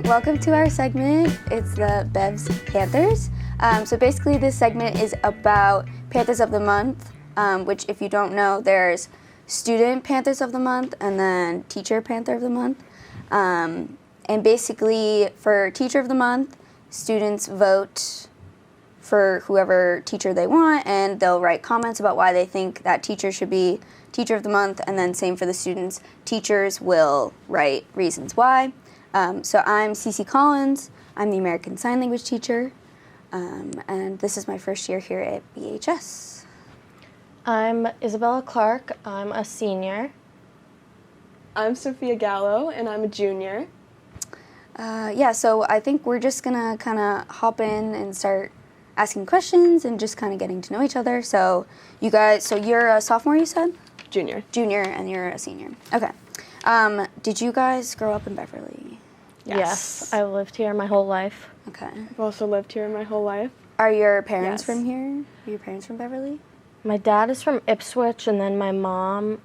welcome to our segment. It's the Bev's Panthers. So basically this segment is about Panthers of the Month, which if you don't know, there's Student Panthers of the Month and then Teacher Panther of the Month. And basically for Teacher of the Month, students vote for whoever teacher they want, and they'll write comments about why they think that teacher should be Teacher of the Month, and then same for the students. Teachers will write reasons why. So I'm Cece Collins. I'm the American Sign Language teacher, and this is my first year here at BHS. I'm Isabella Clark. I'm a senior. I'm Sophia Gallo, and I'm a junior. So I think we're just gonna kind of hop in and start asking questions and just kind of getting to know each other. So you guys, so you're a sophomore, you said? Junior. Junior, and you're a senior. Okay. Did you guys grow up in Beverly? Yes. I lived here my whole life. Okay. I've also lived here my whole life. Are your parents Yes. from here? Are your parents from Beverly? My dad is from Ipswich, and then my mom,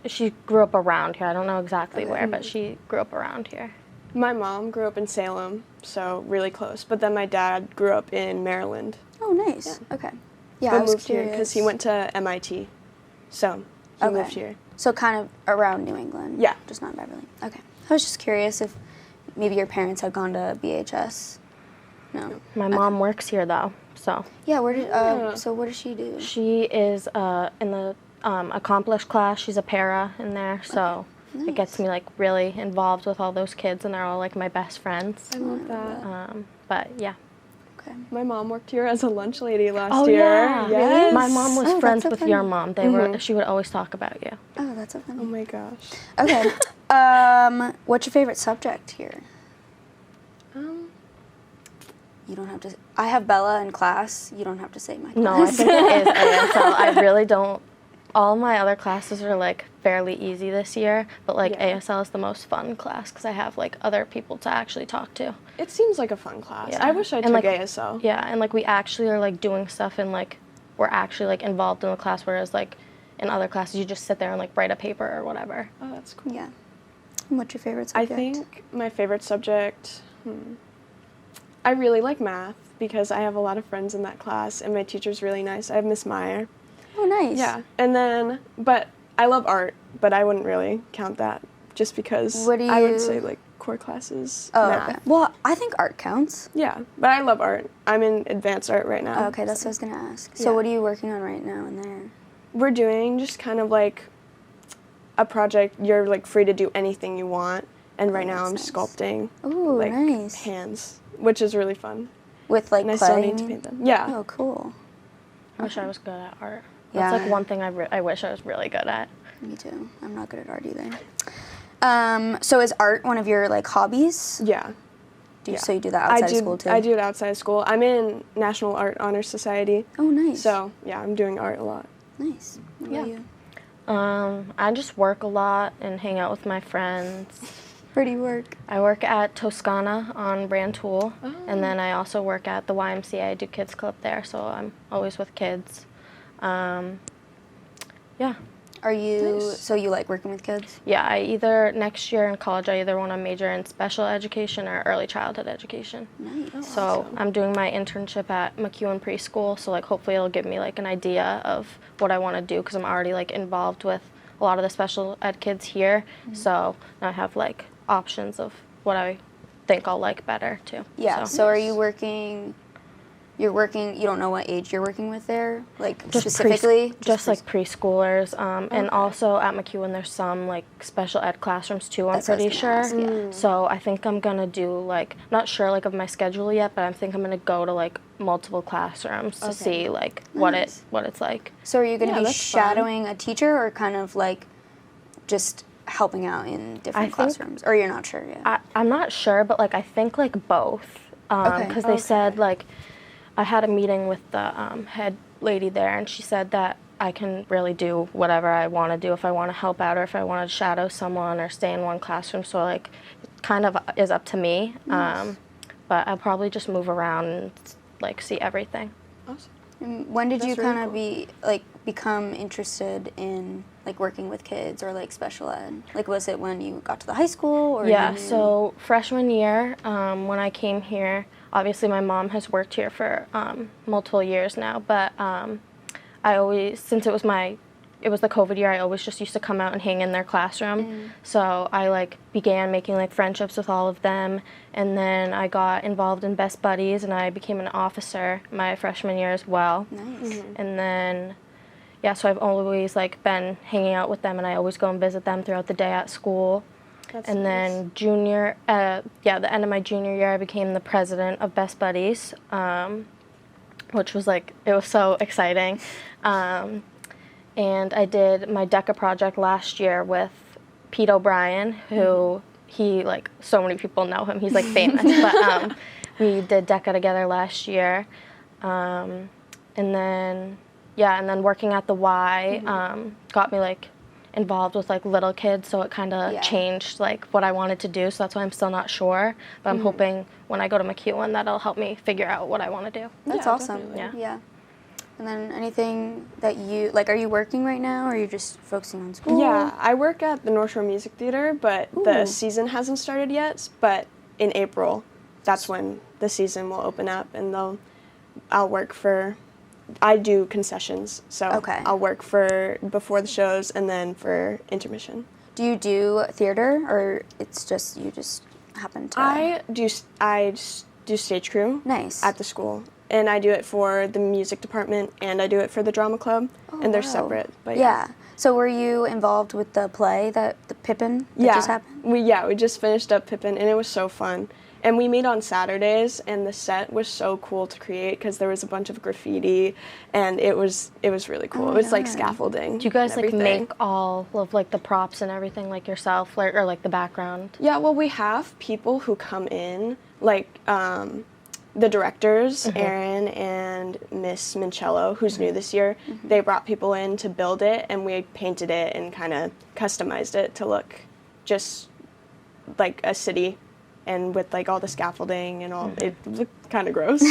she grew up around here. I don't know exactly where, but she grew up around here. My mom grew up in Salem, so really close. But then my dad grew up in Maryland. Oh, nice. Yeah. Okay. Yeah, but I was moved here because he went to MIT, so he moved here. So kind of around New England. Yeah. Just not Beverly. Okay. I was just curious if maybe your parents had gone to BHS. No. My mom works here though, so. Yeah. So what does she do? She is in the accomplished class. She's a para in there, so. Nice. It gets me really involved with all those kids, and they're all my best friends. I love that. But yeah. Okay. My mom worked here as a lunch lady last Oh year. yeah. Yes. My mom was friends that's so with funny. your mom. She would always talk about you. Oh, that's so funny. Oh my gosh. Okay. What's your favorite subject here? You don't have to. I have Bella in class. You don't have to say my class. No, I think it is ASL. I really don't. All my other classes are fairly easy this year, but ASL is the most fun class because I have other people to actually talk to. It seems like a fun class. Yeah. I wish I took ASL. Yeah, and we actually are doing stuff and we're actually involved in the class, whereas in other classes you just sit there and write a paper or whatever. Oh, that's cool. Yeah. And what's your favorite subject? I think my favorite subject, I really like math because I have a lot of friends in that class and my teacher's really nice. I have Miss Meyer. Oh, nice. Yeah, and then, but I love art, but I wouldn't really count that just because I would say core classes, math. Okay. Well, I think art counts. Yeah, but I love art. I'm in advanced art right now. Oh, okay, that's what I was going to ask. So what are you working on right now in there? We're doing just kind of a project. You're free to do anything you want, and right now I'm sculpting nice. hands, which is really fun. With and clay? I still need to paint them. Yeah. Oh, cool. I wish I was good at art. Yeah. That's one thing I wish I was really good at. Me too. I'm not good at art either. So is art one of your hobbies? Yeah. So you do that outside of school too? I do it outside of school. I'm in National Art Honor Society. Oh, nice. So yeah, I'm doing art a lot. Nice. What about you? I just work a lot and hang out with my friends. Where do you work? I work at Toscana on Brantoul, and then I also work at the YMCA. I do kids club there, so I'm always with kids. Yeah. Are you, Nice. so you like working with kids? Yeah, next year in college, I either want to major in special education or early childhood education. Nice. So Awesome. I'm doing my internship at McEwen Preschool, so hopefully it'll give me an idea of what I want to do, because I'm already involved with a lot of the special ed kids here. So now I have options of what I think I'll like better too. Yeah, so are you working, you don't know what age you're working with there? Just Specifically? Just preschoolers. And also at McEwen there's some special ed classrooms too, I'm That's what I pretty was gonna sure. ask, yeah. So I think I'm gonna do not sure of my schedule yet, but I think I'm gonna go to multiple classrooms to see what Nice. it's like. So are you going to be that's fun. shadowing a teacher or kind of just helping out in different classrooms? Or you're not sure yet? I'm not sure, but I think both. Because they said I had a meeting with the head lady there, and she said that I can really do whatever I want to do, if I want to help out or if I want to shadow someone or stay in one classroom. So it kind of is up to me. Nice. But I'll probably just move around and see everything. Awesome. And when did you That's really kind of become interested in like working with kids or like special ed? Like was it when you got to the high school or Yeah, so freshman year, when I came here, obviously my mom has worked here for multiple years now, but I always, since it was the COVID year, I always just used to come out and hang in their classroom. So I like began making like friendships with all of them, and then I got involved in Best Buddies, and I became an officer my freshman year as well. Nice. And then, yeah, so I've always like been hanging out with them, and I always go and visit them throughout the day at school. That's And nice. then the end of my junior year, I became the president of Best Buddies, which was like, it was so exciting. And I did my DECA project last year with Pete O'Brien, who he, like, so many people know him. He's, like, famous. But we did DECA together last year. And then working at the Y got me, like, involved with, like, little kids, so it kind of changed, like, what I wanted to do. So that's why I'm still not sure. But I'm hoping when I go to McEwen that'll help me figure out what I want to do. That's Yeah, awesome. definitely. Yeah. And then anything that you, like, are you working right now, or are you just focusing on school? Yeah, I work at the North Shore Music Theater, but the Ooh. season hasn't started yet. But in April, that's when the season will open up, and I do concessions, so Okay. I'll work for before the shows and then for intermission. Do you do theater, or it's just, you just happen to? I do stage crew Nice. at the school, and I do it for the music department, and I do it for the drama club, and they're wow. separate. But Yeah. So were you involved with the play, the Pippin that yeah, just happened? we just finished up Pippin, and it was so fun. And we meet on Saturdays, and the set was so cool to create because there was a bunch of graffiti, and it was really cool. Oh It was like my God. scaffolding. Do you guys and like everything. make all of like the props and everything like yourself, or like the background? Yeah, well, we have people who come in, like the directors, Erin and Miss Mincello, who's new this year. They brought people in to build it, and we painted it and kind of customized it to look just like a city, and with like all the scaffolding and all. It looked kind of gross,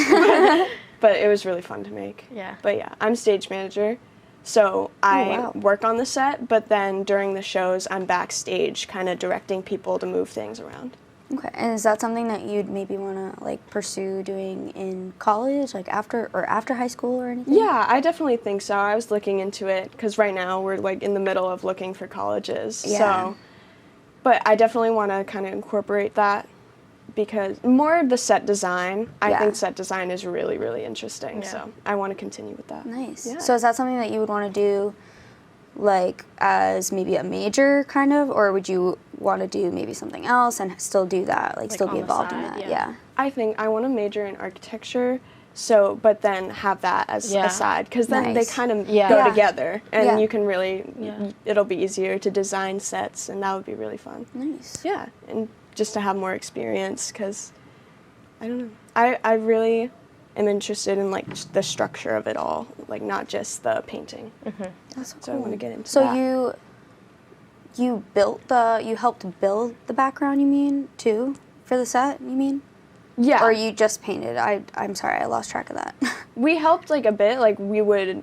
but it was really fun to make. Yeah. But yeah, I'm stage manager, so I wow. work on the set, but then during the shows, I'm backstage kind of directing people to move things around. Okay. And is that something that you'd maybe want to like pursue doing in college, like after high school or anything? Yeah, I definitely think so. I was looking into it because right now we're like in the middle of looking for colleges. Yeah. So, but I definitely want to kind of incorporate that because more of the set design. I Yeah. think set design is really, really interesting. Yeah. So I want to continue with that. Nice. Yeah. So is that something that you would want to do, like as maybe a major kind of, or would you want to do maybe something else and still do that, like still on be the involved in side, that? yeah. I think I want to major in architecture. So, but then have that as Yeah. a side because then they Nice. kind of Yeah. go Yeah. together, and Yeah. you can really. Yeah. It'll be easier to design sets, and that would be really fun. Nice. Yeah, and just to have more experience because, I don't know. I really am interested in like the structure of it all, like not just the painting. That's so So cool. I want to get into So that. you helped build the background, you mean, too, for the set, you mean? Yeah. Or you just painted? I'm sorry, I lost track of that. We helped like a bit, like we would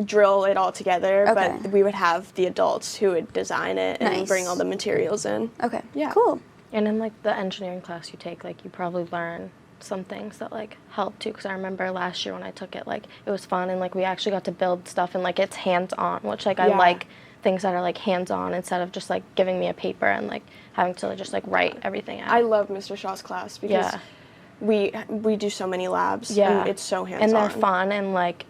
drill it all together, Okay. but we would have the adults who would design it and Nice. bring all the materials in. Okay. Yeah. Cool. And in like the engineering class you take, like you probably learn some things that like help too. Because I remember last year when I took it, like it was fun and like we actually got to build stuff and like it's hands on, which like I Yeah. like things that are like hands on instead of just like giving me a paper and like having to just like write everything out. I love Mr. Shaw's class because Yeah. we do so many labs. Yeah. And it's so hands-on. And they're fun and like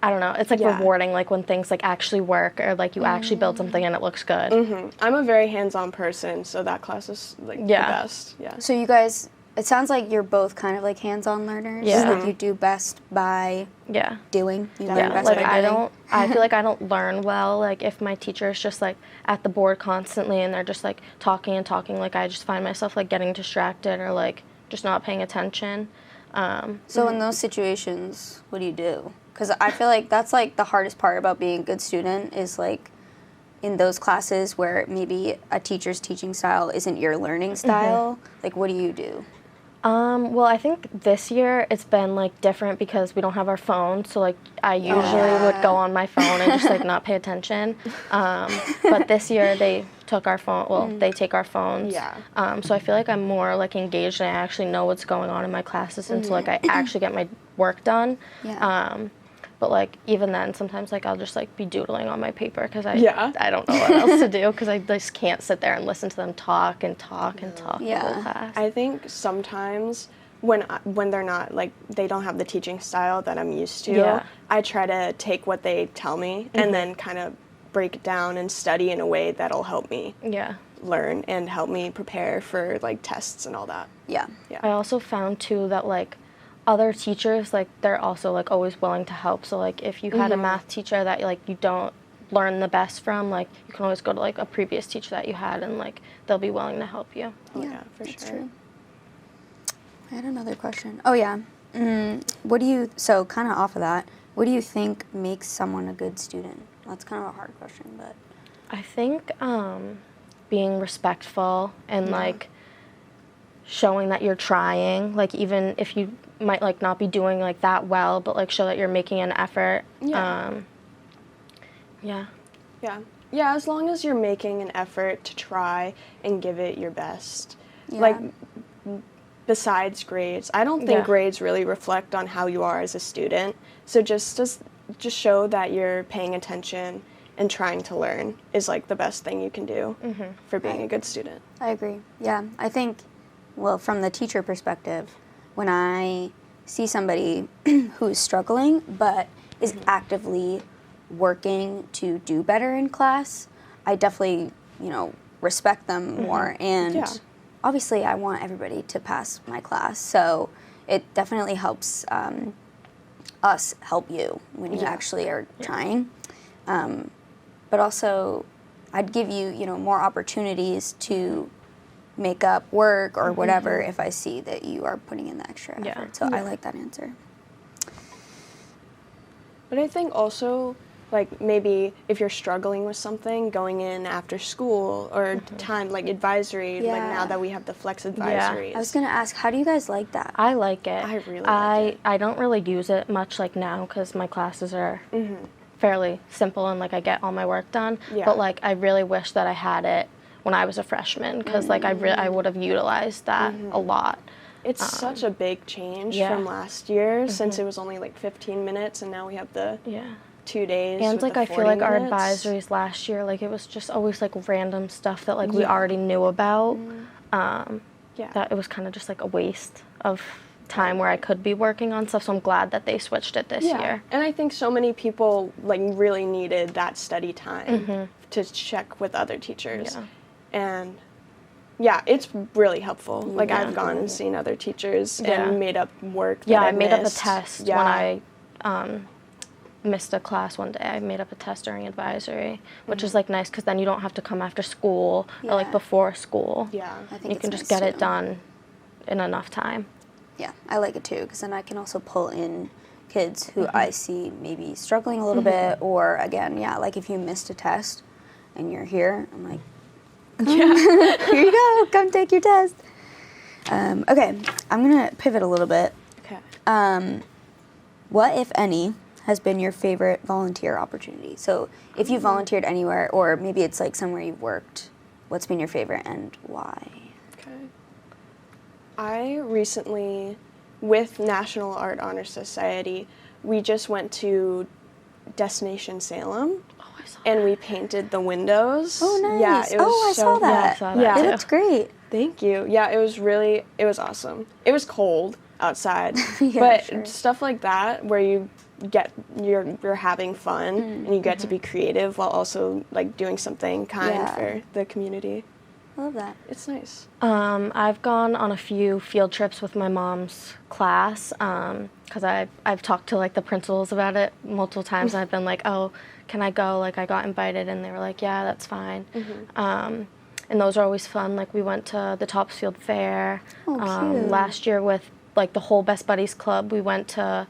I don't know, it's like Yeah. rewarding like when things like actually work or like you actually build something and it looks good. I'm a very hands-on person, so that class is like Yeah. the best. Yeah. So you guys, it sounds like you're both kind of like hands-on learners. Yeah. Like you do best by Yeah. doing. You learn Yeah, best like by doing. I feel like I don't learn well, like if my teacher is just like at the board constantly and they're just like talking and talking, like I just find myself like getting distracted or like just not paying attention. So in those situations, what do you do? Because I feel like that's like the hardest part about being a good student is like in those classes where maybe a teacher's teaching style isn't your learning style. Like what do you do? Well, I think this year it's been like different because we don't have our phones. So like I usually would go on my phone and just like not pay attention. But this year they took our phone. Well, they take our phones. Yeah. So I feel like I'm more like engaged and I actually know what's going on in my classes, and so like I actually get my work done. Yeah. But like even then, sometimes like I'll just like be doodling on my paper because I don't know what else to do because I just can't sit there and listen to them talk and talk and talk the whole class. I think sometimes when they're not like they don't have the teaching style that I'm used to, I try to take what they tell me and then kind of break it down and study in a way that'll help me learn and help me prepare for like tests and all that. Yeah. I also found too that like other teachers, like they're also like always willing to help. So like if you had a math teacher that like you don't learn the best from, like you can always go to like a previous teacher that you had and like they'll be willing to help you. Yeah, for sure. True. I had another question. Oh yeah. What do you, so kind of off of that, what do you think makes someone a good student? That's kind of a hard question, but. I think being respectful and like showing that you're trying, like even if you might like not be doing like that well, but like show that you're making an effort. Yeah, as long as you're making an effort to try and give it your best. Yeah. Like besides grades, I don't think grades really reflect on how you are as a student. So just show that you're paying attention and trying to learn is like the best thing you can do for being a good student. I agree. Yeah, I think, well, from the teacher perspective, when I see somebody who's struggling but is actively working to do better in class, I definitely, respect them more. And obviously I want everybody to pass my class, so it definitely helps us help you when you actually are trying. But also, I'd give you, more opportunities to make up work or whatever if I see that you are putting in the extra effort. So I like that answer. But I think also, like, maybe if you're struggling with something, going in after school or time, like, advisory, like, now that we have the flex advisories. I was going to ask, how do you guys like that? I like it. I really like it. I don't really use it much, like, now because my classes are fairly simple and, like, I get all my work done. But, like, I really wish that I had it when I was a freshman because, like, I would have utilized that a lot. It's such a big change from last year since it was only, like, 15 minutes and now we have the 2 days. And, with like, the I feel like our minutes. advisories last year, like, it was just always, like, random stuff that, like, we already knew about. That it was kind of just, like, a waste of time where I could be working on stuff, so I'm glad that they switched it this year. And I think so many people, like, really needed that study time to check with other teachers. And, it's really helpful. Like, I've gone and seen other teachers and made up work that I made missed. up a test when I missed a class one day. I made up a test during advisory, which is, like, nice because then you don't have to come after school or, like, before school. I think you can just get it done in enough time. Yeah, I like it too because then I can also pull in kids who I see maybe struggling a little bit, or again, like if you missed a test and you're here, I'm like, here you go, come take your test. Okay, I'm gonna pivot a little bit. Okay. What, if any, has been your favorite volunteer opportunity? So if you volunteered anywhere, or maybe it's like somewhere you've worked, what's been your favorite and why? I recently, with National Art Honor Society, we just went to Destination Salem. Oh, I saw and we painted the windows. Oh, nice. Yeah, it was I saw that. Yeah, I saw that It too. looked great. Thank you. Yeah, it was awesome. It was cold outside, Yeah, but sure. stuff like that where you're having fun and you get to be creative while also like doing something kind for the community. I love that. It's nice. I've gone on a few field trips with my mom's class because I've talked to like the principals about it multiple times and I've been like, oh, can I go? Like I got invited and they were like, yeah, that's fine. And those are always fun. Like we went to the Topsfield Fair last year with like the whole Best Buddies Club. We went to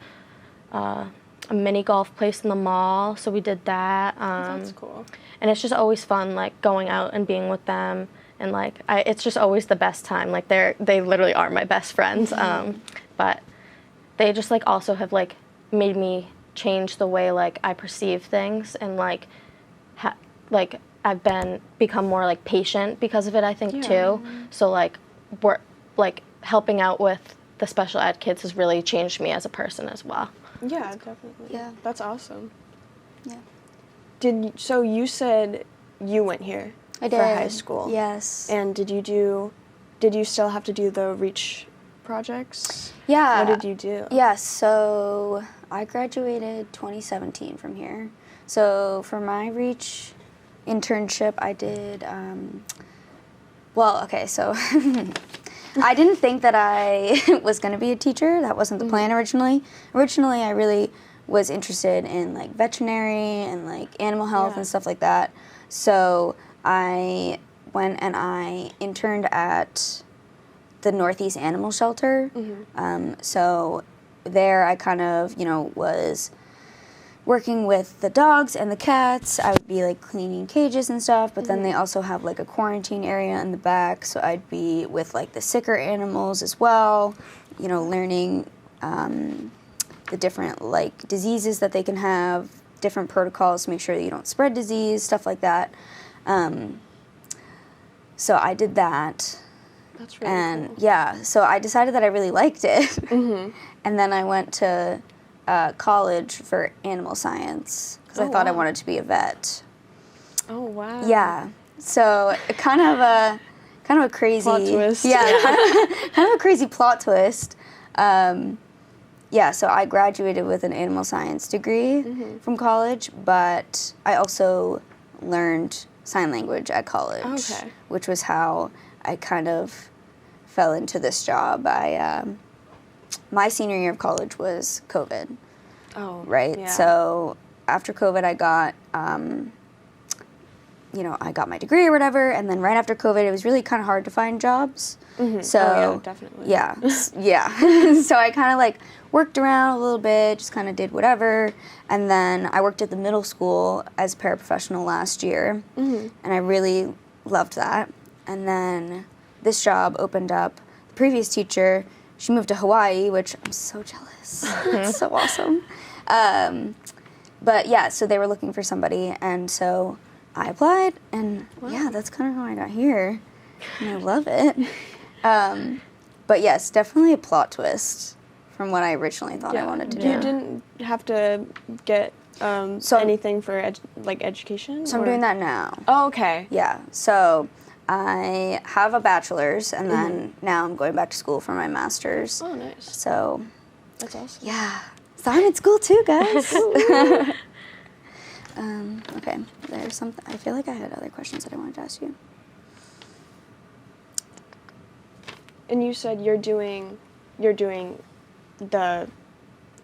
a mini golf place in the mall, so we did that. That's cool. And it's just always fun, like going out and being with them and like it's just always the best time. Like they literally are my best friends. But they just like also have like made me change the way like I perceive things, and like like I've become more like patient because of it, I think too. So like we're like helping out with the special ed kids has really changed me as a person as well. Yeah, definitely. Yeah. That's awesome. Yeah. So you said you went here I did. for high school. Yes. And did you still have to do the REACH projects? Yeah. What did you do? Yeah, so I graduated 2017 from here. So for my REACH internship, I did, so I didn't think that I was going to be a teacher. That wasn't the plan originally. Originally, I really was interested in like veterinary and like animal health and stuff like that. So I went and I interned at the Northeast Animal Shelter. So there I kind of, was working with the dogs and the cats. I would be like cleaning cages and stuff, but then they also have like a quarantine area in the back, so I'd be with like the sicker animals as well, learning the different like diseases that they can have, different protocols to make sure that you don't spread disease, stuff like that. So I did that. That's really cool. Yeah, so I decided that I really liked it. And then I went to college for animal science because I thought I wanted to be a vet. Oh wow. Yeah, so kind of a crazy plot twist. Yeah, kind of a crazy plot twist. Yeah, so I graduated with an animal science degree from college, but I also learned sign language at college, which was how I kind of fell into this job. My senior year of college was COVID. Oh, right? Yeah. So after COVID, I got, I got my degree or whatever, and then right after COVID, it was really kind of hard to find jobs. So yeah, definitely. Yeah, So I kind of like worked around a little bit, just kind of did whatever, and then I worked at the middle school as a paraprofessional last year, and I really loved that. And then this job opened up. The previous teacher, she moved to Hawaii, which I'm so jealous. It's so awesome. But yeah, so they were looking for somebody, and so I applied, and yeah, that's kind of how I got here, and I love it. But yes, definitely a plot twist from what I originally thought I wanted to do. You didn't have to get anything for education? So I'm doing that now. Oh, okay. Yeah, so I have a bachelor's, and then now I'm going back to school for my master's. Oh, nice. So that's awesome. Yeah. So I'm in school too, guys. Okay, there's something. I feel like I had other questions that I wanted to ask you. And you said you're doing the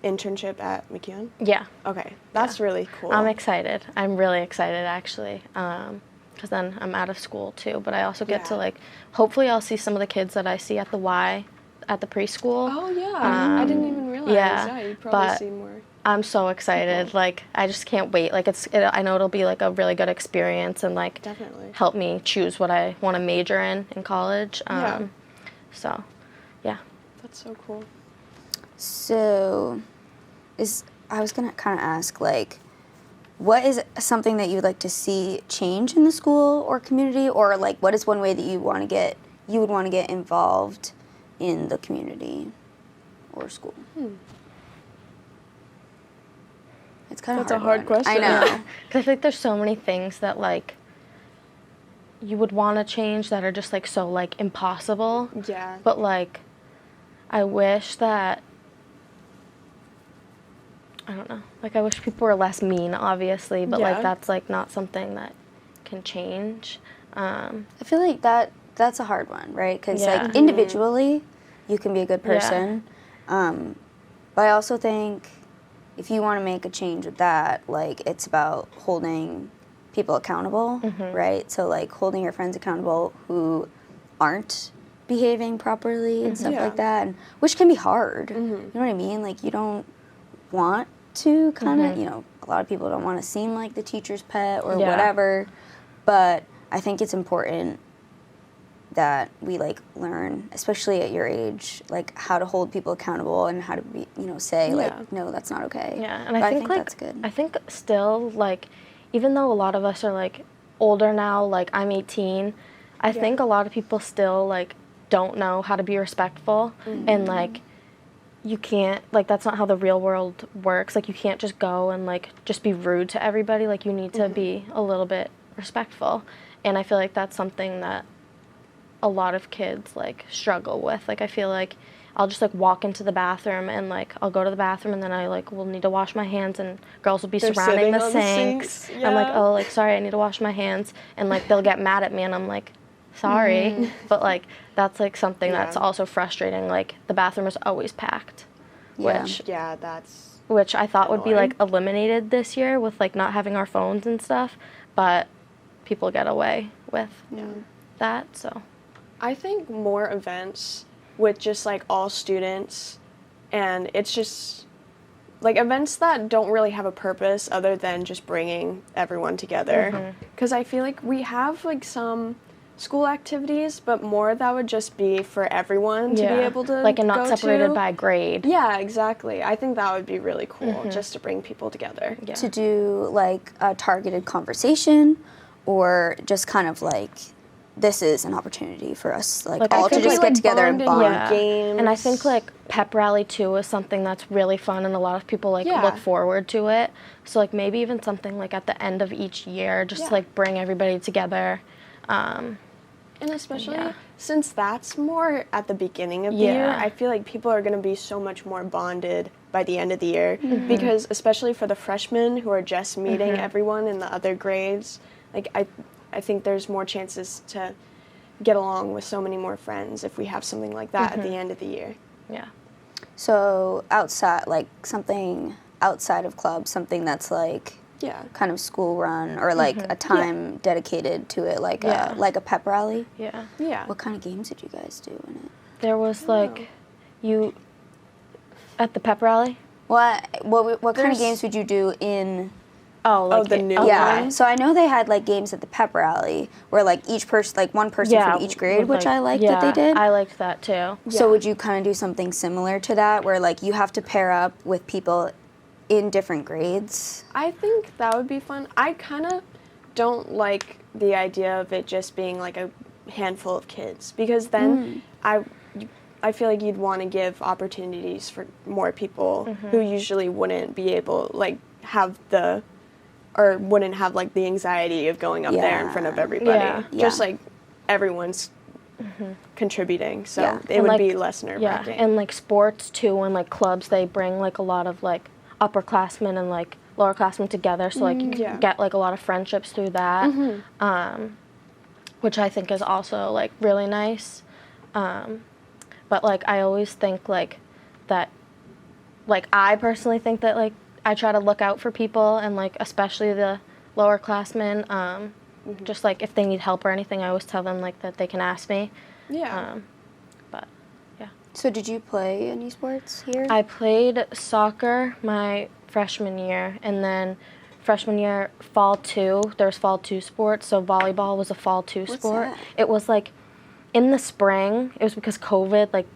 internship at McKeown? Yeah. Okay, that's really cool. I'm excited. I'm really excited actually, because then I'm out of school too. But I also get to hopefully I'll see some of the kids that I see at the Y, at the preschool. Oh yeah, I didn't even realize. Yeah, you'd probably see more. I'm so excited. People. I just can't wait. I know it'll be a really good experience and definitely help me choose what I want to major in college. So, yeah. That's so cool. So, I was gonna kind of ask what is something that you would like to see change in the school or community, or what is one way that you would want to get involved in the community or school? It's kind of a hard question. I know. Because I think there's so many things that you would want to change that are just so impossible. Yeah. But I wish that, I don't know, I wish people were less mean, obviously, but that's not something that can change. I feel like that's a hard one, right? Because individually, you can be a good person, but I also think if you want to make a change with that, it's about holding people accountable, right? So holding your friends accountable who aren't behaving properly and stuff like that, and which can be hard. You know what I mean? You don't want to kind of, a lot of people don't want to seem like the teacher's pet or whatever, but I think it's important that we like learn, especially at your age, like how to hold people accountable and how to be, say like, no, that's not okay. Yeah, and but I think like that's good. I think still like, even though a lot of us are like older now, like I'm 18, I think a lot of people still like don't know how to be respectful, and like you can't, like that's not how the real world works. Like you can't just go and like just be rude to everybody. Like you need to be a little bit respectful, and I feel like that's something that a lot of kids like struggle with. Like I feel like I'll just like walk into the bathroom and like I'll go to the bathroom and then I like will need to wash my hands and girls will be surrounding the sinks. I'm like, oh, like sorry, I need to wash my hands, and like they'll get mad at me and I'm like, sorry, but like that's like something that's also frustrating. Like the bathroom is always packed, which I thought would be like eliminated this year with like not having our phones and stuff, but people get away with that. So I think more events with just like all students, and it's just like events that don't really have a purpose other than just bringing everyone together, because I feel like we have like some school activities, but more that would just be for everyone to be able to like and not go separated to. by grade. Yeah, exactly. I think that would be really cool just to bring people together. To do like a targeted conversation, or just kind of like, this is an opportunity for us like all to just get together and bond. Games. And I think like pep rally too is something that's really fun, and a lot of people like look forward to it. So like maybe even something like at the end of each year, just to like bring everybody together. And especially since that's more at the beginning of the year, I feel like people are going to be so much more bonded by the end of the year, because especially for the freshmen who are just meeting everyone in the other grades, like I think there's more chances to get along with so many more friends if we have something like that at the end of the year. Yeah. So outside, like something outside of club, something that's like kind of school run, or like a time dedicated to it, like a pep rally. Yeah. What kind of games did you guys do in it? There was like at the pep rally. What kind of games would you do in? The new one? So I know they had like games at the pep rally where like each person, like one person from each grade, which I liked that they did. I liked that too. So would you kind of do something similar to that, where like you have to pair up with people in different grades? I think that would be fun. I kind of don't like the idea of it just being like a handful of kids, because then I feel like you'd want to give opportunities for more people who usually wouldn't be able like wouldn't have like the anxiety of going up there in front of everybody. Just like everyone's contributing, so it would be less nerve-wracking. And like sports too, and like clubs, they bring like a lot of like upperclassmen and like lowerclassmen together, so like you can get like a lot of friendships through that, which I think is also like really nice. But like I always think like that, like I personally think that like I try to look out for people, and like especially the lowerclassmen. Just like if they need help or anything, I always tell them like that they can ask me. But yeah. So did you play any sports here? I played soccer my freshman year, and then freshman year fall 2, there was fall 2 sports, so volleyball was a fall 2 sport. That? It was like in the spring. It was because COVID like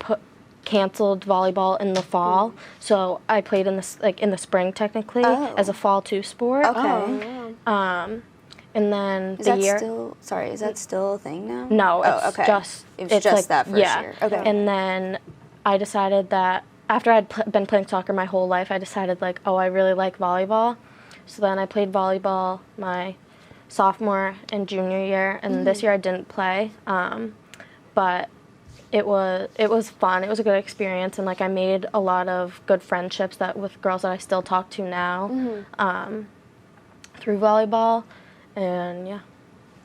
canceled volleyball in the fall, so I played in the spring technically as a fall 2 sport. And then is that still a thing now? No, it's just like, that first year. Okay. And then I decided that after I'd been playing soccer my whole life, I decided like, I really like volleyball. So then I played volleyball my sophomore and junior year, and this year I didn't play. But it was fun. It was a good experience, and like I made a lot of good friendships with girls that I still talk to now through volleyball, and yeah.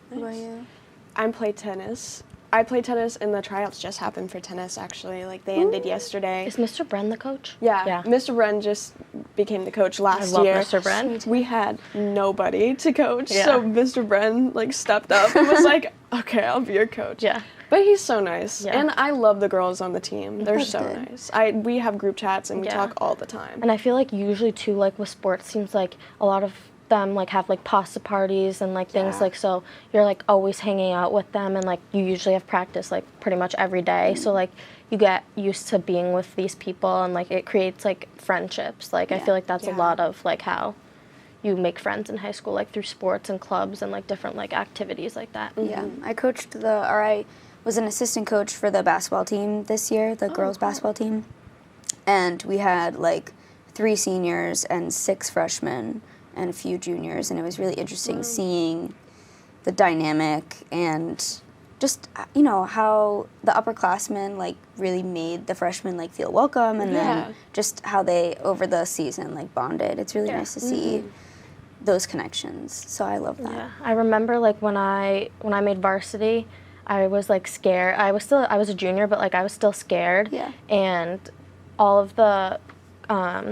What about you? I played tennis. I played tennis, and the tryouts just happened for tennis, actually. Like, they ended yesterday. Is Mr. Bren the coach? Yeah. Mr. Bren just became the coach last year. I love Mr. Bren. We had nobody to coach, so Mr. Bren, like, stepped up and was like, okay, I'll be your coach. Yeah. But he's so nice, and I love the girls on the team. They're so nice. We have group chats, and we talk all the time. And I feel like usually, too, like, with sports, seems like a lot of them like have like pasta parties and like things like, so you're like always hanging out with them, and like you usually have practice like pretty much every day. So like you get used to being with these people, and like it creates like friendships. Like I feel like that's a lot of like how you make friends in high school, like through sports and clubs and like different like activities like that. Yeah, I was an assistant coach for the basketball team this year, the girls basketball team, and we had like 3 seniors and 6 freshmen and a few juniors, and it was really interesting seeing the dynamic and just, you know, how the upperclassmen like really made the freshmen like feel welcome, and then just how they over the season like bonded. It's really nice to see those connections. So I love that. Yeah, I remember like when I made varsity, I was like scared. I was a junior, but like I was still scared. Yeah. And all of the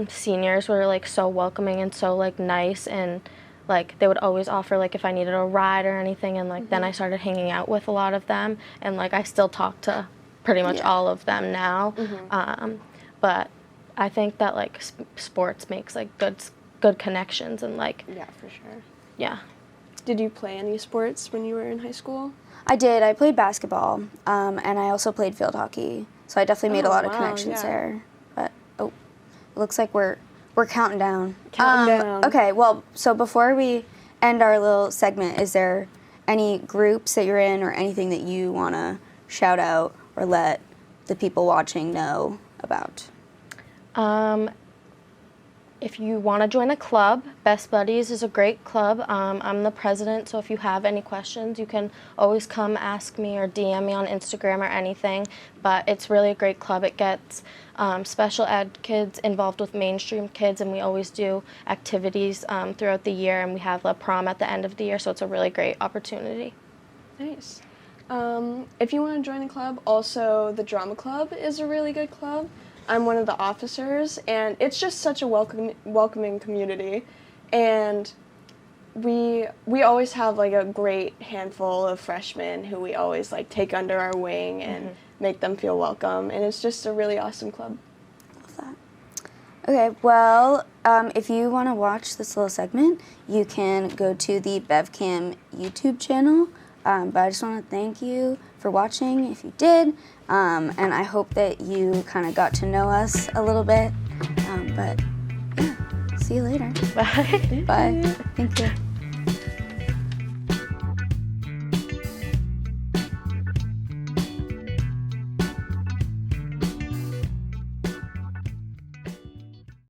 seniors were like so welcoming and so like nice, and like they would always offer like if I needed a ride or anything, and like then I started hanging out with a lot of them, and like I still talk to pretty much all of them now. But I think that like sports makes like good connections, and like for sure. Yeah. Did you play any sports when you were in high school? I did. I played basketball, and I also played field hockey. So I definitely made a lot of connections there. But it looks like we're counting down. Okay. Well, so before we end our little segment, is there any groups that you're in or anything that you want to shout out or let the people watching know about? If you want to join a club, Best Buddies is a great club. I'm the president, so if you have any questions, you can always come ask me or DM me on Instagram or anything. But it's really a great club. It gets special ed kids involved with mainstream kids, and we always do activities throughout the year, and we have a prom at the end of the year, so it's a really great opportunity. Nice. If you want to join a club, also the drama club is a really good club. I'm one of the officers, and it's just such a welcoming community, and we always have like a great handful of freshmen who we always like take under our wing and make them feel welcome, and it's just a really awesome club. Love that. Okay, well, if you want to watch this little segment, you can go to the BevCam YouTube channel. But I just want to thank you for watching, if you did, and I hope that you kind of got to know us a little bit. But yeah, see you later. Bye. Bye. Thank you.